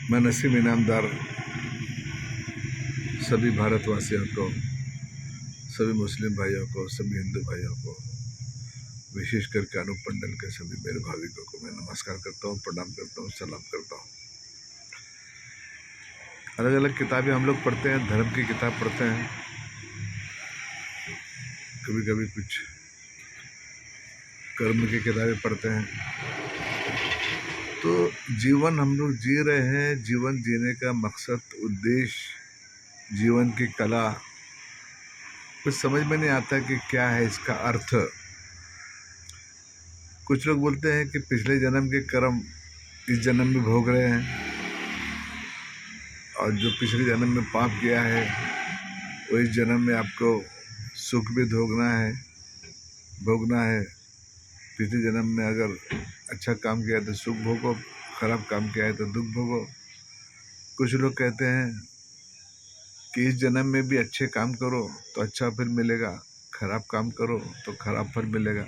मैं नसीम इनामदार सभी भारतवासियों को, सभी मुस्लिम भाइयों को, सभी हिंदू भाइयों को, विशेष करके अनूप मंडल के सभी मेरे भाविकों को मैं नमस्कार करता हूँ, प्रणाम करता हूँ, सलाम करता हूँ। अलग अलग किताबें हम लोग पढ़ते हैं, धर्म की किताब पढ़ते हैं, कभी कभी कुछ कर्म की किताबें पढ़ते हैं। तो जीवन हम लोग जी रहे हैं, जीवन जीने का मकसद, उद्देश्य, जीवन की कला कुछ समझ में नहीं आता कि क्या है इसका अर्थ। कुछ लोग बोलते हैं कि पिछले जन्म के कर्म इस जन्म में भोग रहे हैं, और जो पिछले जन्म में पाप किया है वो इस जन्म में आपको सुख भी भोगना है। पिछले जन्म में अगर अच्छा काम किया है तो सुख भोगो, खराब काम किया है तो दुख भोगो। कुछ लोग कहते हैं कि इस जन्म में भी अच्छे काम करो तो अच्छा फल मिलेगा, खराब काम करो तो खराब फल मिलेगा।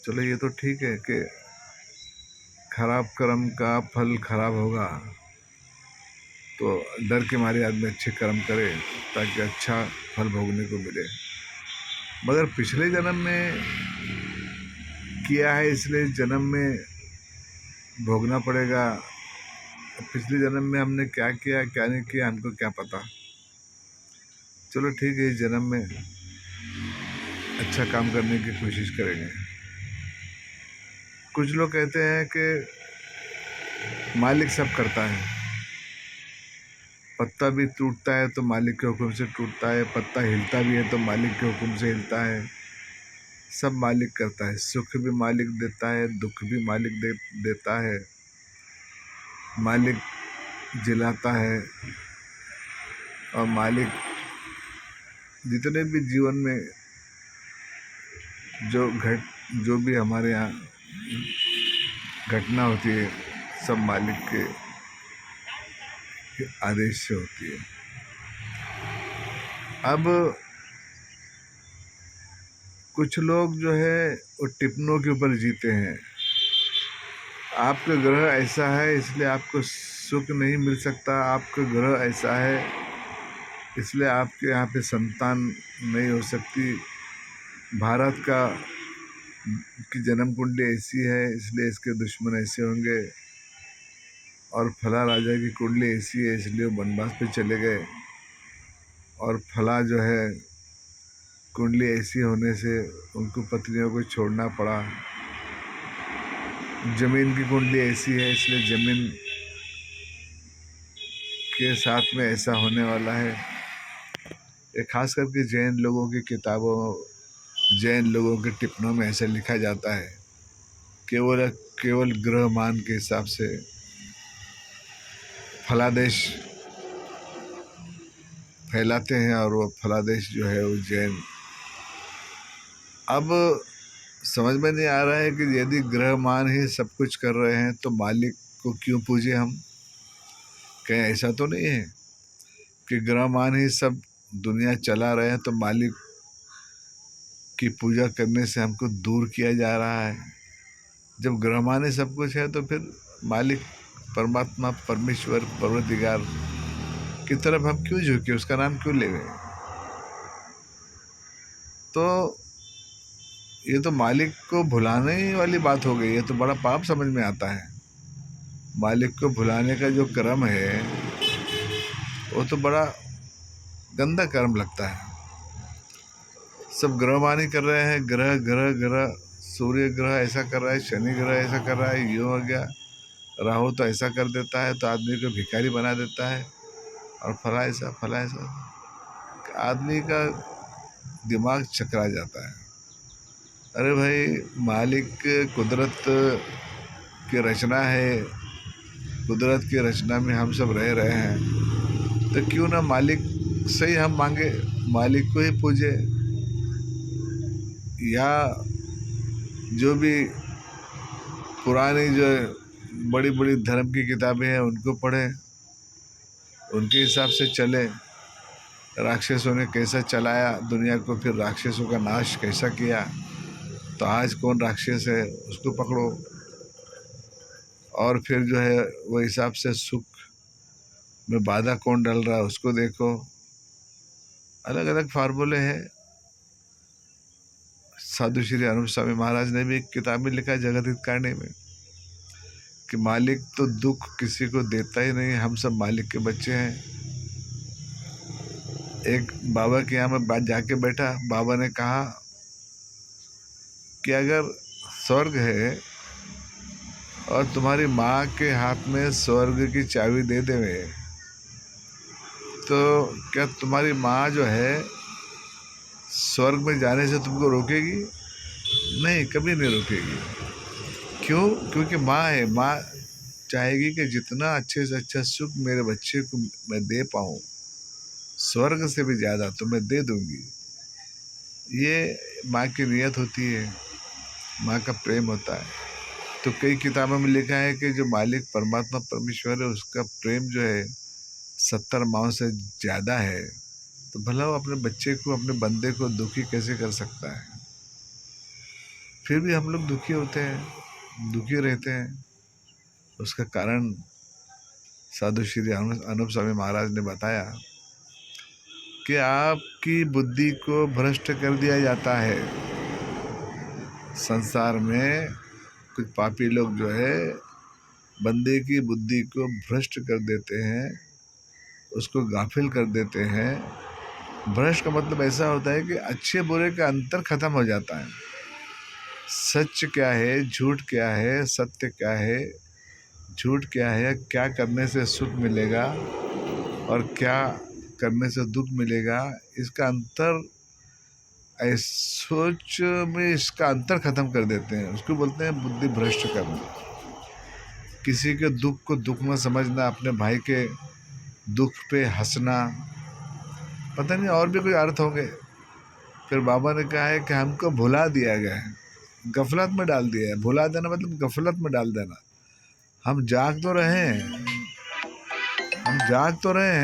चलो ये तो ठीक है कि खराब कर्म का फल खराब होगा, तो डर के मारे आदमी अच्छे कर्म करे ताकि अच्छा फल भोगने को मिले। मगर पिछले जन्म में किया है इसलिए जन्म में भोगना पड़ेगा। पिछले जन्म में हमने क्या किया क्या नहीं किया हमको क्या पता। चलो ठीक है, इस जन्म में अच्छा काम करने की कोशिश करेंगे। कुछ लोग कहते हैं कि मालिक सब करता है, पत्ता भी टूटता है तो मालिक के हुक्म से टूटता है, पत्ता हिलता भी है तो मालिक के हुक्म से हिलता है। सब मालिक करता है, सुख भी मालिक देता है, दुख भी मालिक देता है, मालिक जिलाता है। और मालिक जितने भी जीवन में जो भी हमारे यहाँ घटना होती है सब मालिक के आदेश से होती है। अब कुछ लोग जो है वो टिप्पणों के ऊपर जीते हैं। आपका ग्रह ऐसा है इसलिए आपको सुख नहीं मिल सकता, आपका ग्रह ऐसा है इसलिए आपके यहाँ पे संतान नहीं हो सकती, भारत की जन्म कुंडली ऐसी है इसलिए इसके दुश्मन ऐसे होंगे, और फला राजा की कुंडली ऐसी है इसलिए वो वनवास पे चले गए, और फला जो है कुंडली ऐसी होने से उनको पत्नियों को छोड़ना पड़ा, जमीन की कुंडली ऐसी है इसलिए जमीन के साथ में ऐसा होने वाला है। ये खास करके जैन लोगों की किताबों, जैन लोगों के टिप्पणों में ऐसा लिखा जाता है। केवल ग्रहमान के हिसाब से फलादेश फैलाते हैं, और वो फलादेश जो है वो जैन। अब समझ में नहीं आ रहा है कि यदि ग्रहमान ही सब कुछ कर रहे हैं तो मालिक को क्यों पूजे हम। कहीं ऐसा तो नहीं है कि ग्रहमान ही सब दुनिया चला रहे हैं तो मालिक की पूजा करने से हमको दूर किया जा रहा है। जब ग्रहमान ही सब कुछ है तो फिर मालिक परमात्मा परमेश्वर परवरदिगार की तरफ हम क्यों झुके, उसका नाम क्यों ले गए। तो ये तो मालिक को भुलाने वाली बात हो गई, ये तो बड़ा पाप समझ में आता है। मालिक को भुलाने का जो कर्म है वो तो बड़ा गंदा कर्म लगता है। सब ग्रहमानी कर रहे हैं, ग्रह ग्रह ग्रह, सूर्य ग्रह ऐसा कर रहा है, शनि ग्रह ऐसा कर रहा है, यूँ हो गया, राहु तो ऐसा कर देता है तो आदमी को भिखारी बना देता है, और फला ऐसा आदमी का दिमाग चकरा जाता है। अरे भाई, मालिक कुदरत की रचना है, कुदरत की रचना में हम सब रह रहे हैं, तो क्यों ना मालिक से ही हम मांगे, मालिक को ही पूजे, या जो भी पुरानी जो बड़ी बड़ी धर्म की किताबें हैं उनको पढ़ें, उनके हिसाब से चले। राक्षसों ने कैसा चलाया दुनिया को, फिर राक्षसों का नाश कैसा किया, तो आज कौन राक्षस है उसको पकड़ो, और फिर जो है वो हिसाब से सुख में बाधा कौन डाल रहा है उसको देखो। अलग अलग फार्मूले हैं। साधु श्री अनूप स्वामी महाराज ने भी एक किताब में लिखा है जगत हितकारणी में कि मालिक तो दुख किसी को देता ही नहीं, हम सब मालिक के बच्चे हैं। एक बाबा के यहाँ मैं जाके बैठा, बाबा ने कहा कि अगर स्वर्ग है और तुम्हारी माँ के हाथ में स्वर्ग की चाबी दे देवे तो क्या तुम्हारी माँ जो है स्वर्ग में जाने से तुमको रोकेगी? नहीं, कभी नहीं रोकेगी। क्यों? क्योंकि माँ है। माँ चाहेगी कि जितना अच्छे से अच्छा सुख मेरे बच्चे को मैं दे पाऊँ, स्वर्ग से भी ज़्यादा तो मैं दे दूंगी। ये माँ की नियत होती है, माँ का प्रेम होता है। तो कई किताबों में लिखा है कि जो मालिक परमात्मा परमेश्वर है उसका प्रेम जो है 70 माओं से ज़्यादा है, तो भला वो अपने बच्चे को, अपने बंदे को दुखी कैसे कर सकता है? फिर भी हम लोग दुखी होते हैं, दुखी रहते हैं। उसका कारण साधु श्री अनूप स्वामी महाराज ने बताया कि आपकी बुद्धि को भ्रष्ट कर दिया जाता है। संसार में कुछ पापी लोग जो है बंदे की बुद्धि को भ्रष्ट कर देते हैं, उसको गाफिल कर देते हैं। भ्रष्ट का मतलब ऐसा होता है कि अच्छे बुरे का अंतर खत्म हो जाता है। सच क्या है, झूठ क्या है, सत्य क्या है, झूठ क्या है, क्या करने से सुख मिलेगा और क्या करने से दुख मिलेगा, इसका अंतर सोच में इसका अंतर खत्म कर देते हैं। उसको बोलते हैं बुद्धि भ्रष्ट करना। किसी के दुख को दुख में समझना, अपने भाई के दुख पे हंसना, पता नहीं और भी कोई अर्थ होंगे। फिर बाबा ने कहा है कि हमको भुला दिया गया है, गफलत में डाल दिया है। भुला देना मतलब गफलत में डाल देना। हम जाग तो रहे हैं, हम जाग तो रहे हैं।